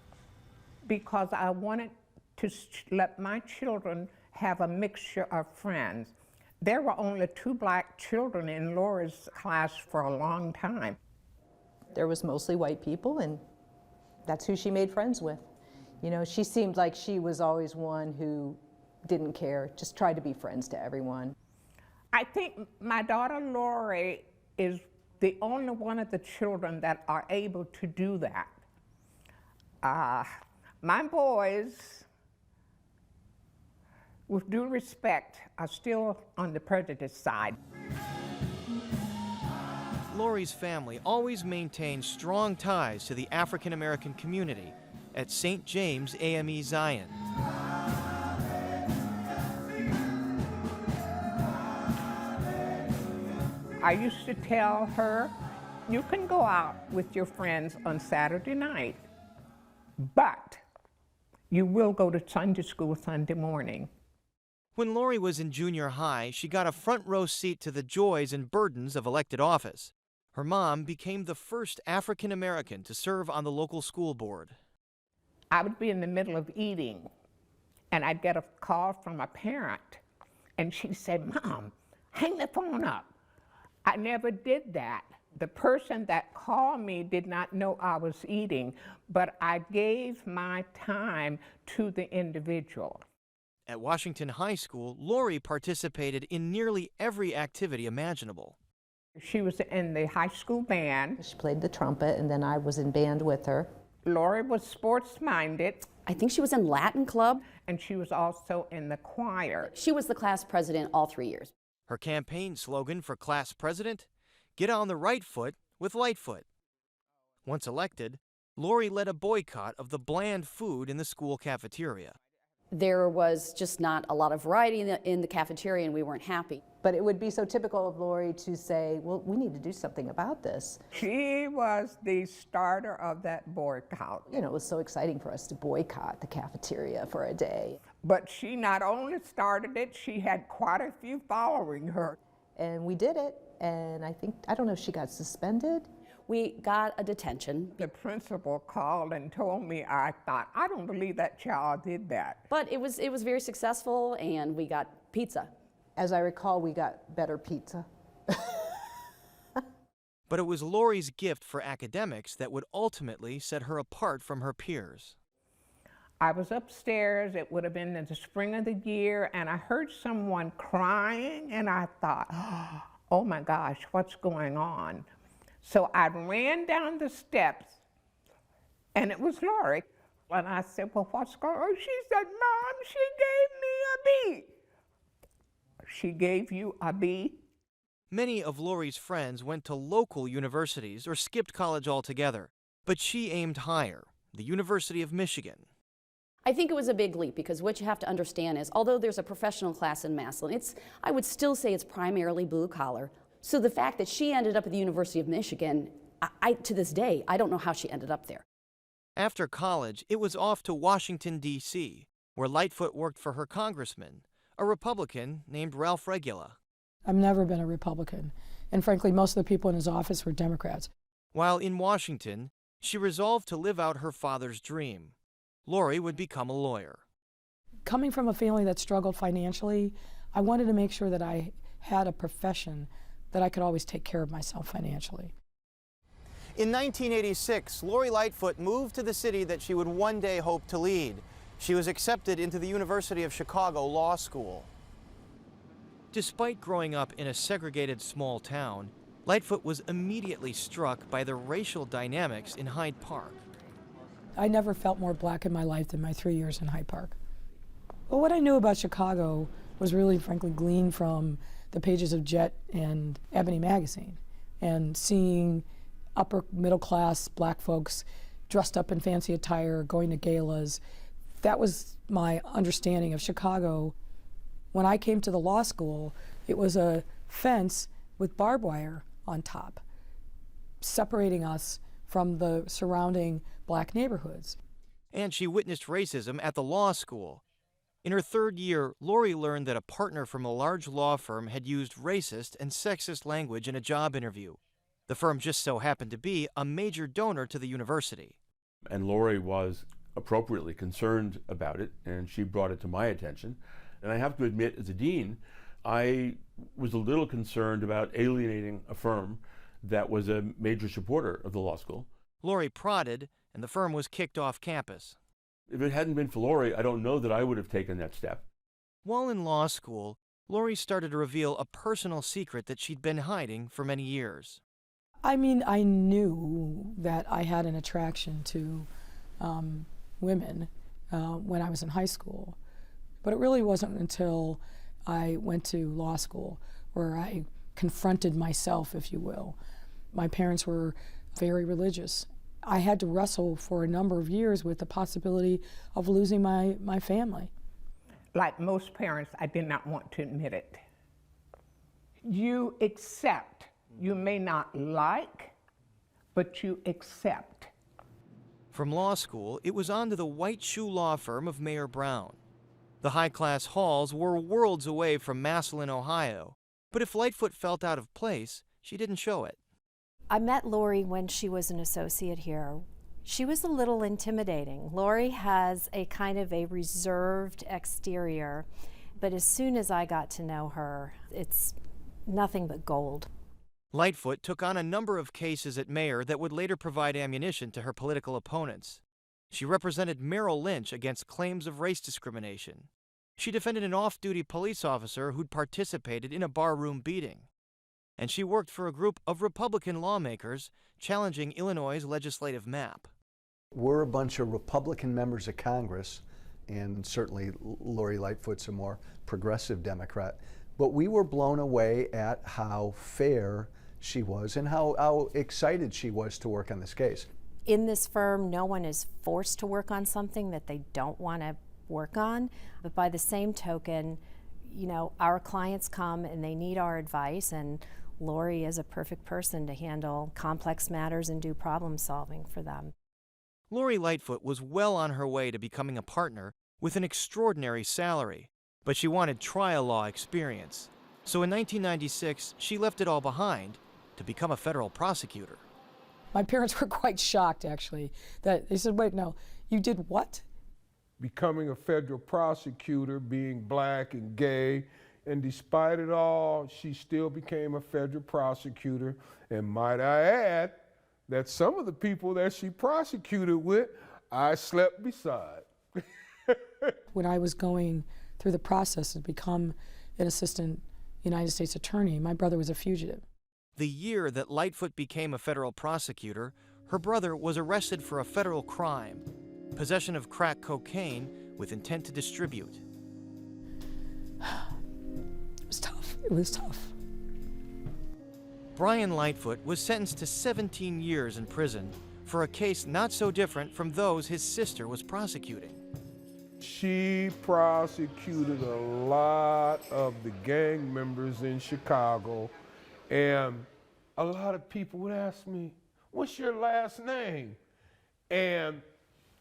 [SPEAKER 23] because I wanted to let my children have a mixture of friends. There were only 2 black children in Lori's class for a long time.
[SPEAKER 4] There was mostly white people, and that's who she made friends with. You know, she seemed like she was always one who didn't care, just tried to be friends to everyone.
[SPEAKER 23] I think my daughter Lori is the only one of the children that are able to do that. My boys, with due respect, are still on the prejudice side.
[SPEAKER 8] Lori's family always maintained strong ties to the African American community at St. James AME Zion.
[SPEAKER 23] I used to tell her, you can go out with your friends on Saturday night, but you will go to Sunday school Sunday morning.
[SPEAKER 8] When Lori was in junior high, she got a front row seat to the joys and burdens of elected office. Her mom became the first African American to serve on the local school board.
[SPEAKER 23] I would be in the middle of eating, and I'd get a call from a parent, and she said, Mom, hang the phone up. I never did that. The person that called me did not know I was eating, but I gave my time to the individual.
[SPEAKER 8] At Washington High School, Lori participated in nearly every activity imaginable.
[SPEAKER 23] She was in the high school band.
[SPEAKER 4] She played the trumpet, and then I was in band with her.
[SPEAKER 23] Lori was sports-minded.
[SPEAKER 5] I think she was in Latin club.
[SPEAKER 23] And she was also in the choir.
[SPEAKER 5] She was the class president all 3 years.
[SPEAKER 8] Her campaign slogan for class president, "Get on the right foot with Lightfoot." Once elected, Lori led a boycott of the bland food in the school cafeteria.
[SPEAKER 5] There was just not a lot of variety in the cafeteria, and we weren't happy.
[SPEAKER 4] But it would be so typical of Lori to say, well, we need to do something about this.
[SPEAKER 23] She was the starter of that boycott.
[SPEAKER 4] You know, it was so exciting for us to boycott the cafeteria for a day.
[SPEAKER 23] But she not only started it, she had quite a few following her.
[SPEAKER 4] And we did it, and I don't know if she got suspended.
[SPEAKER 5] We got a detention.
[SPEAKER 23] The principal called and told me, I thought, I don't believe that child did that.
[SPEAKER 5] But it was very successful, and we got pizza.
[SPEAKER 4] As I recall, we got better pizza.
[SPEAKER 8] But it was Lori's gift for academics that would ultimately set her apart from her peers.
[SPEAKER 23] I was upstairs, it would have been in the spring of the year, and I heard someone crying, and I thought, oh my gosh, what's going on? So I ran down the steps, and it was Lori. And I said, well, what's going on? She said, Mom, she gave me a B. She gave you a B?
[SPEAKER 8] Many of Lori's friends went to local universities or skipped college altogether, but she aimed higher, the University of Michigan.
[SPEAKER 5] I think it was a big leap because what you have to understand is, although there's a professional class in Massillon, I would still say it's primarily blue collar. So the fact that she ended up at the University of Michigan, to this day, I don't know how she ended up there.
[SPEAKER 8] After college, it was off to Washington, D.C., where Lightfoot worked for her congressman, a Republican named Ralph Regula.
[SPEAKER 2] I've never been a Republican, and frankly, most of the people in his office were Democrats.
[SPEAKER 8] While in Washington, she resolved to live out her father's dream. Lori would become a lawyer.
[SPEAKER 2] Coming from a family that struggled financially, I wanted to make sure that I had a profession that I could always take care of myself financially.
[SPEAKER 8] In 1986, Lori Lightfoot moved to the city that she would one day hope to lead. She was accepted into the University of Chicago Law School. Despite growing up in a segregated small town, Lightfoot was immediately struck by the racial dynamics in Hyde Park.
[SPEAKER 2] I never felt more black in my life than my 3 years in Hyde Park. Well, what I knew about Chicago was really, frankly, gleaned from the pages of Jet and Ebony magazine, and seeing upper middle class black folks dressed up in fancy attire, going to galas. That was my understanding of Chicago. When I came to the law school, it was a fence with barbed wire on top, separating us from the surrounding black neighborhoods.
[SPEAKER 8] And she witnessed racism at the law school. In her third year, Lori learned that a partner from a large law firm had used racist and sexist language in a job interview. The firm just so happened to be a major donor to the university.
[SPEAKER 10] And Lori was appropriately concerned about it, and she brought it to my attention. And I have to admit, as a dean, I was a little concerned about alienating a firm that was a major supporter of the law school.
[SPEAKER 8] Lori prodded, and the firm was kicked off campus.
[SPEAKER 10] If it hadn't been for Lori, I don't know that I would have taken that step.
[SPEAKER 8] While in law school, Lori started to reveal a personal secret that she'd been hiding for many years.
[SPEAKER 2] I mean, I knew that I had an attraction to women when I was in high school, but it really wasn't until I went to law school where I confronted myself, if you will. My parents were very religious. I had to wrestle for a number of years with the possibility of losing my family.
[SPEAKER 23] Like most parents, I did not want to admit it. You accept. You may not like, but you accept.
[SPEAKER 8] From law school, it was on to the white shoe law firm of Mayor Brown. The high-class halls were worlds away from Massillon, Ohio, but if Lightfoot felt out of place, she didn't show it.
[SPEAKER 11] I met Lori when she was an associate here. She was a little intimidating. Lori has a kind of a reserved exterior, but as soon as I got to know her, it's nothing but gold.
[SPEAKER 8] Lightfoot took on a number of cases at Mayor that would later provide ammunition to her political opponents. She represented Merrill Lynch against claims of race discrimination. She defended an off-duty police officer who'd participated in a barroom beating. And she worked for a group of Republican lawmakers challenging Illinois' legislative map.
[SPEAKER 12] We're a bunch of Republican members of Congress, and certainly Lori Lightfoot's a more progressive Democrat, but we were blown away at how fair she was and how excited she was to work on this case.
[SPEAKER 11] In this firm, no one is forced to work on something that they don't want to work on, but by the same token, you know, our clients come and they need our advice, and Lori is a perfect person to handle complex matters and do problem solving for them.
[SPEAKER 8] Lori Lightfoot was well on her way to becoming a partner with an extraordinary salary, but she wanted trial law experience. So in 1996, she left it all behind to become a federal prosecutor.
[SPEAKER 2] My parents were quite shocked, actually, that they said, wait, no, you did what?
[SPEAKER 7] Becoming a federal prosecutor, being black and gay, and despite it all, she still became a federal prosecutor. And might I add that some of the people that she prosecuted with, I slept beside.
[SPEAKER 2] When I was going through the process to become an assistant United States attorney, my brother was a fugitive.
[SPEAKER 8] The year that Lightfoot became a federal prosecutor, her brother was arrested for a federal crime, possession of crack cocaine with intent to distribute.
[SPEAKER 2] It was tough. It was tough.
[SPEAKER 8] Brian Lightfoot was sentenced to 17 years in prison for a case not so different from those his sister was prosecuting.
[SPEAKER 7] She prosecuted a lot of the gang members in Chicago, and a lot of people would ask me, what's your last name? And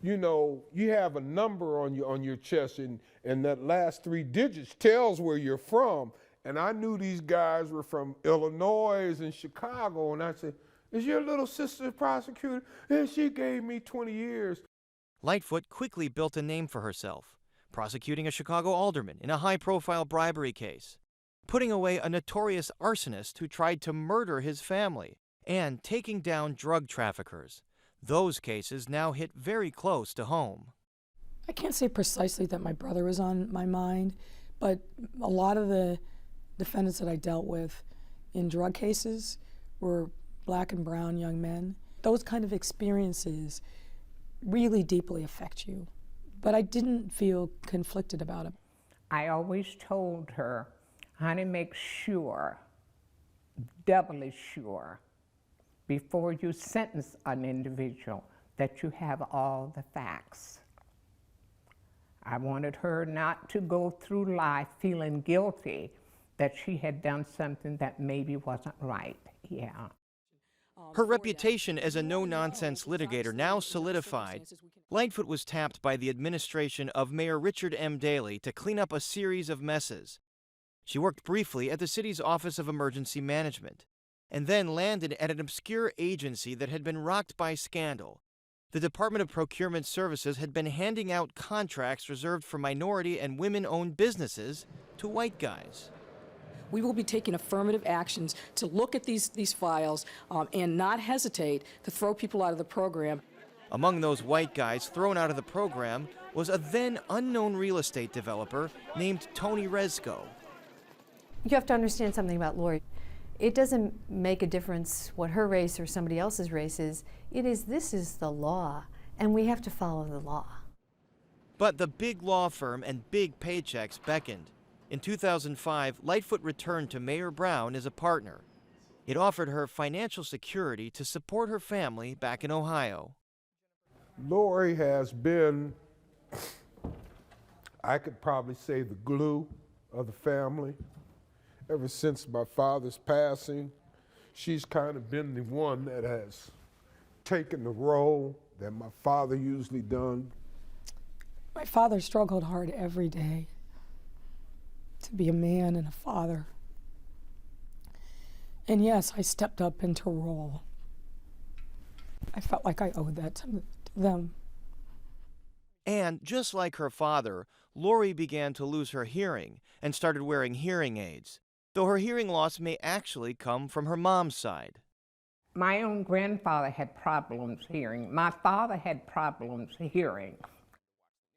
[SPEAKER 7] you know, you have a number on your chest, and that last 3 digits tells where you're from. And I knew these guys were from Illinois and Chicago, and I said, is your little sister a prosecutor? And she gave me 20 years.
[SPEAKER 8] Lightfoot quickly built a name for herself, prosecuting a Chicago alderman in a high-profile bribery case, putting away a notorious arsonist who tried to murder his family, and taking down drug traffickers. Those cases now hit very close to home.
[SPEAKER 2] I can't say precisely that my brother was on my mind, but a lot of the defendants that I dealt with in drug cases were black and brown young men. Those kind of experiences really deeply affect you, but I didn't feel conflicted about it.
[SPEAKER 23] I always told her, honey, make sure, doubly sure, before you sentence an individual, that you have all the facts. I wanted her not to go through life feeling guilty that she had done something that maybe wasn't right. Yeah.
[SPEAKER 8] Her reputation as a no-nonsense litigator now solidified, Lightfoot was tapped by the administration of Mayor Richard M. Daley to clean up a series of messes. She worked briefly at the city's Office of Emergency Management, and then landed at an obscure agency that had been rocked by scandal. The Department of Procurement Services had been handing out contracts reserved for minority and women-owned businesses to white guys.
[SPEAKER 2] We will be taking affirmative actions to look at these files and not hesitate to throw people out of the program.
[SPEAKER 8] Among those white guys thrown out of the program was a then unknown real estate developer named Tony Rezko.
[SPEAKER 13] You have to understand something about Lori. It doesn't make a difference what her race or somebody else's race is. This is the law, and we have to follow the law.
[SPEAKER 8] But the big law firm and big paychecks beckoned. In 2005, Lightfoot returned to Mayor Brown as a partner. It offered her financial security to support her family back in Ohio.
[SPEAKER 7] Lori has been, I could probably say, the glue of the family. Ever since my father's passing, she's kind of been the one that has taken the role that my father usually done.
[SPEAKER 2] My father struggled hard every day to be a man and a father. And yes, I stepped up into role. I felt like I owed that to them.
[SPEAKER 8] And just like her father, Lori began to lose her hearing and started wearing hearing aids, though her hearing loss may actually come from her mom's side.
[SPEAKER 23] My own grandfather had problems hearing. My father had problems hearing.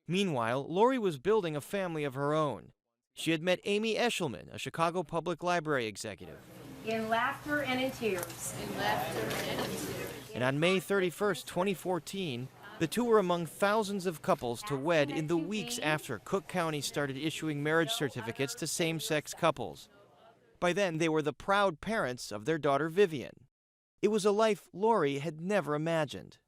[SPEAKER 8] Meanwhile, Lori was building a family of her own. She had met Amy Eshelman, a Chicago Public Library executive.
[SPEAKER 14] In laughter and in tears. In laughter and in tears.
[SPEAKER 8] And on May 31st, 2014, the two were among thousands of couples to wed in the weeks after Cook County started issuing marriage certificates to same-sex couples. By then, they were the proud parents of their daughter Vivian. It was a life Lori had never imagined.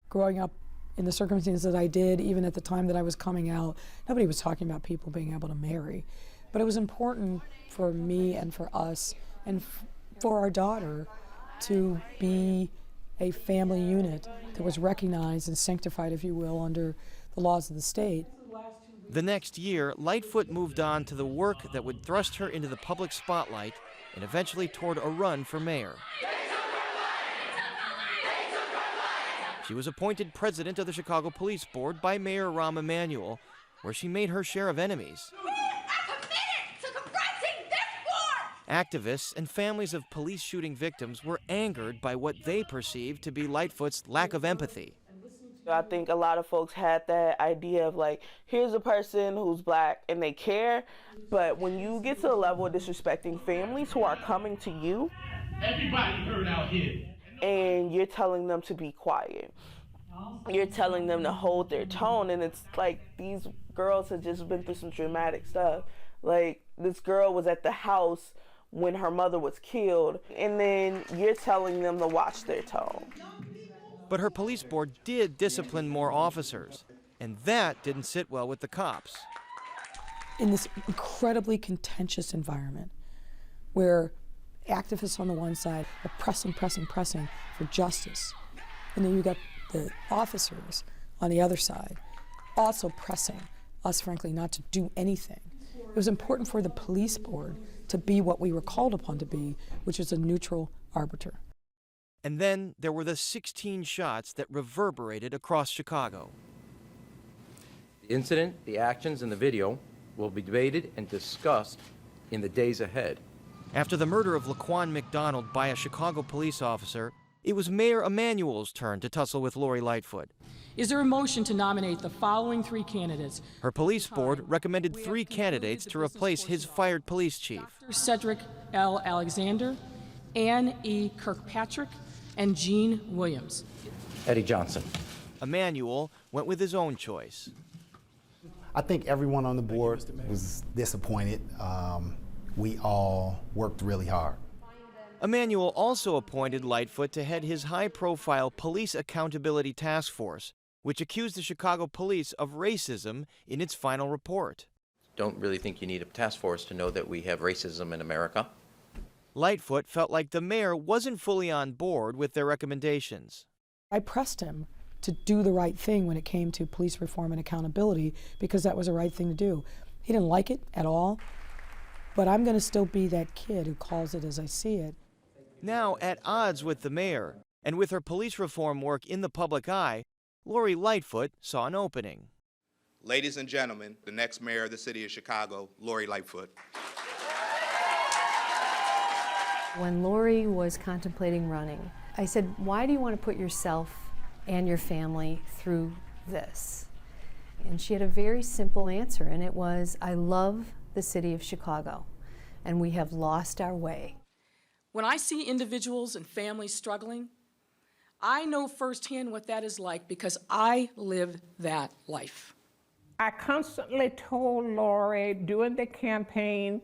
[SPEAKER 2] Growing up in the circumstances that I did, even at the time that I was coming out, nobody was talking about people being able to marry. But it was important for me and for us and for our daughter to be a family unit that was recognized and sanctified, if you will, under the laws of the state.
[SPEAKER 8] The next year, Lightfoot moved on to the work that would thrust her into the public spotlight and eventually toward a run for mayor. She was appointed president of the Chicago Police Board by Mayor Rahm Emanuel, where she made her share of enemies. Activists and families of police shooting victims were angered by what they perceived to be Lightfoot's lack of empathy.
[SPEAKER 15] I think a lot of folks had that idea of like, here's a person who's black and they care, but when you get to the level of disrespecting families who are coming to you, everybody heard out here, and you're telling them to be quiet. You're telling them to hold their tone, and it's like these girls have just been through some dramatic stuff. Like, this girl was at the house when her mother was killed, and then you're telling them to watch their tone.
[SPEAKER 8] But her police board did discipline more officers, and that didn't sit well with the cops.
[SPEAKER 2] In this incredibly contentious environment where activists on the one side are pressing for justice, and then you got the officers on the other side also pressing us, frankly, not to do anything. It was important for the police board to be what we were called upon to be, which is a neutral arbiter.
[SPEAKER 8] And then there were the 16 shots that reverberated across Chicago.
[SPEAKER 24] The incident, the actions, and the video will be debated and discussed in the days ahead.
[SPEAKER 8] After the murder of Laquan McDonald by a Chicago police officer, it was Mayor Emanuel's turn to tussle with Lori Lightfoot.
[SPEAKER 6] Is there a motion to nominate the following three candidates?
[SPEAKER 8] Her police board recommended 3 candidates to replace his fired police chief.
[SPEAKER 6] Dr. Cedric L. Alexander, Ann E. Kirkpatrick, and Gene Williams.
[SPEAKER 24] Eddie Johnson.
[SPEAKER 8] Emanuel went with his own choice.
[SPEAKER 25] I think everyone on the board was disappointed. We all worked really hard.
[SPEAKER 8] Emanuel also appointed Lightfoot to head his high-profile Police Accountability Task Force, which accused the Chicago police of racism in its final report.
[SPEAKER 24] Don't really think you need a task force to know that we have racism in America.
[SPEAKER 8] Lightfoot felt like the mayor wasn't fully on board with their recommendations.
[SPEAKER 2] I pressed him to do the right thing when it came to police reform and accountability because that was the right thing to do. He didn't like it at all, but I'm going to still be that kid who calls it as I see it.
[SPEAKER 8] Now at odds with the mayor, and with her police reform work in the public eye, Lori Lightfoot saw an opening.
[SPEAKER 16] Ladies and gentlemen, the next mayor of the city of Chicago, Lori Lightfoot.
[SPEAKER 13] When Lori was contemplating running, I said, why do you want to put yourself and your family through this? And she had a very simple answer, and it was, I love the city of Chicago, and we have lost our way.
[SPEAKER 6] When I see individuals and families struggling, I know firsthand what that is like because I lived that life.
[SPEAKER 23] I constantly told Lori during the campaign,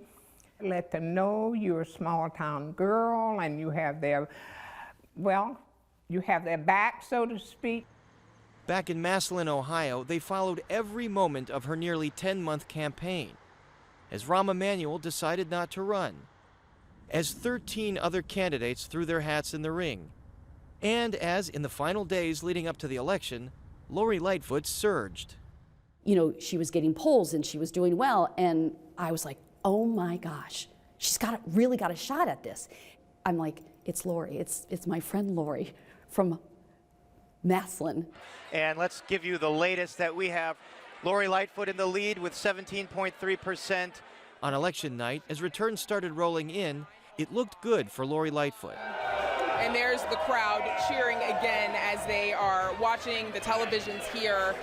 [SPEAKER 23] let them know you're a small town girl and you have their, well, you have their back, so to speak.
[SPEAKER 8] Back in Massillon, Ohio, they followed every moment of her nearly 10-month campaign, as Rahm Emanuel decided not to run, as 13 other candidates threw their hats in the ring, and as in the final days leading up to the election, Lori Lightfoot surged.
[SPEAKER 5] You know, she was getting polls and she was doing well, and I was like, oh my gosh, she's really got a shot at this. I'm like, it's Lori, it's my friend Lori from Massillon.
[SPEAKER 8] And let's give you the latest that we have. Lori Lightfoot in the lead with 17.3%. On election night, as returns started rolling in, it looked good for Lori Lightfoot.
[SPEAKER 1] And there's the crowd cheering again as they are watching the televisions here.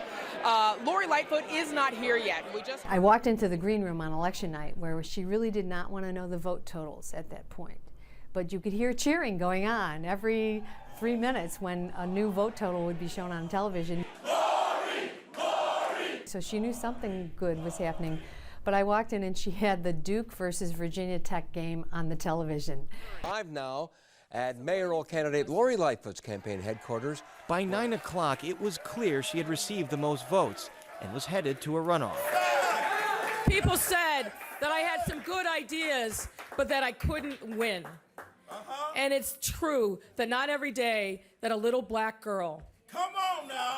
[SPEAKER 1] Lori Lightfoot is not here yet.
[SPEAKER 13] I walked into the green room on election night where she really did not want to know the vote totals at that point. But you could hear cheering going on every 3 minutes when a new vote total would be shown on television.
[SPEAKER 17] Lori! Lori!
[SPEAKER 13] So she knew something good was happening. But I walked in and she had the Duke versus Virginia Tech game on the television.
[SPEAKER 18] I'm now at mayoral candidate Lori Lightfoot's campaign headquarters.
[SPEAKER 8] By 9 o'clock, it was clear she had received the most votes and was headed to a runoff.
[SPEAKER 9] People said that I had some good ideas, but that I couldn't win. And it's true that not every day that a little black girl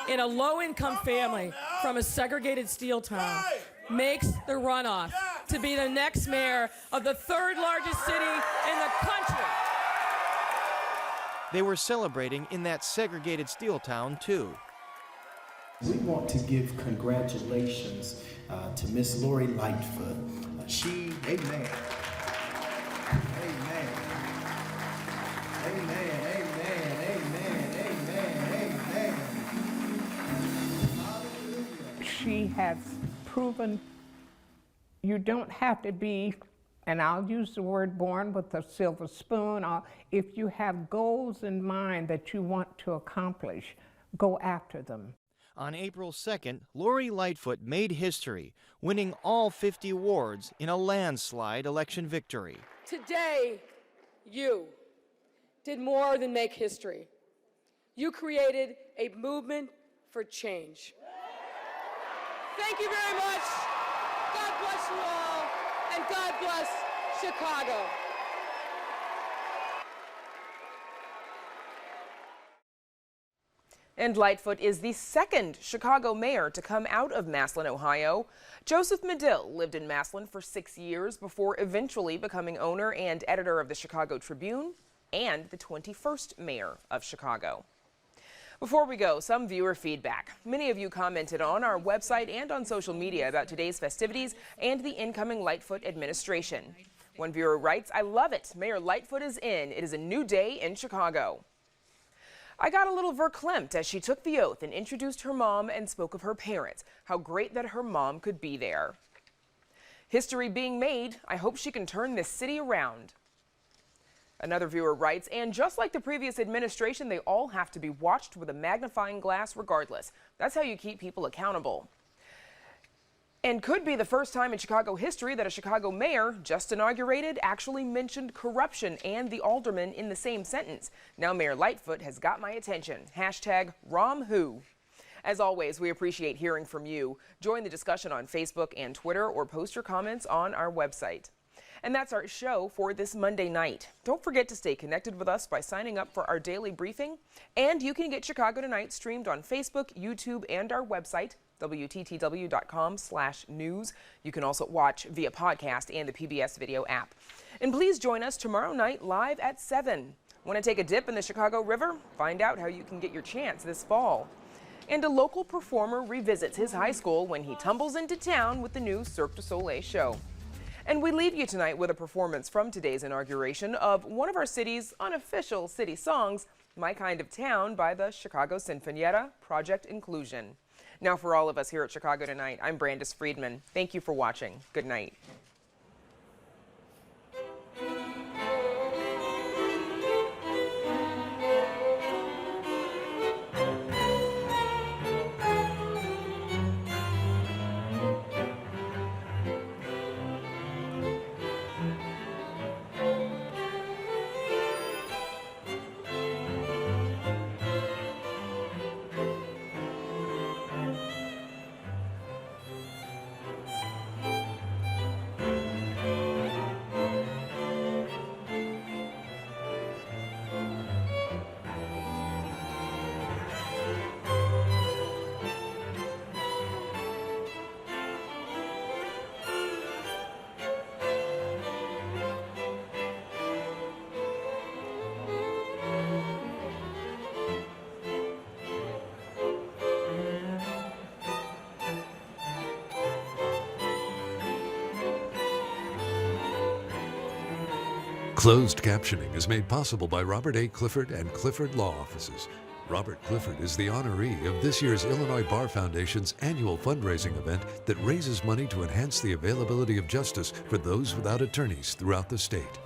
[SPEAKER 9] in a low-income family from a segregated steel town makes the runoff to be the next mayor of the third largest city in the country.
[SPEAKER 8] They were celebrating in that segregated steel town, too.
[SPEAKER 19] We want to give congratulations to Miss Lori Lightfoot. Amen. Amen. Amen.
[SPEAKER 23] She has proven you don't have to be, and I'll use the word born with a silver spoon, or if you have goals in mind that you want to accomplish, go after them.
[SPEAKER 8] On April 2nd, Lori Lightfoot made history, winning all 50 wards in a landslide election victory.
[SPEAKER 9] Today, you did more than make history. You created a movement for change. Thank you very much. God bless you all, and God bless Chicago.
[SPEAKER 1] And Lightfoot is the second Chicago mayor to come out of Massillon, Ohio. Joseph Medill lived in Massillon for 6 years before eventually becoming owner and editor of the Chicago Tribune and the 21st mayor of Chicago. Before we go, some viewer feedback. Many of you commented on our website and on social media about today's festivities and the incoming Lightfoot administration. One viewer writes, "I love it. Mayor Lightfoot is in. It is a new day in Chicago." I got a little verklempt as she took the oath and introduced her mom and spoke of her parents, how great that her mom could be there. History being made. I hope she can turn this city around. Another viewer writes, and just like the previous administration, they all have to be watched with a magnifying glass regardless. That's how you keep people accountable. And could be the first time in Chicago history that a Chicago mayor, just inaugurated, actually mentioned corruption and the alderman in the same sentence. Now Mayor Lightfoot has got my attention. #RomWho. As always, we appreciate hearing from you. Join the discussion on Facebook and Twitter or post your comments on our website. And that's our show for this Monday night. Don't forget to stay connected with us by signing up for our daily briefing. And you can get Chicago Tonight streamed on Facebook, YouTube, and our website, WTTW.com/news. You can also watch via podcast and the PBS video app. And please join us tomorrow night live at 7. Want to take a dip in the Chicago River? Find out how you can get your chance this fall. And a local performer revisits his high school when he tumbles into town with the new Cirque du Soleil show. And we leave you tonight with a performance from today's inauguration of one of our city's unofficial city songs, My Kind of Town, by the Chicago Sinfonietta Project Inclusion. Now for all of us here at Chicago Tonight, I'm Brandis Friedman. Thank you for watching. Good night.
[SPEAKER 3] Closed captioning is made possible by Robert A. Clifford and Clifford Law Offices. Robert Clifford is the honoree of this year's Illinois Bar Foundation's annual fundraising event that raises money to enhance the availability of justice for those without attorneys throughout the state.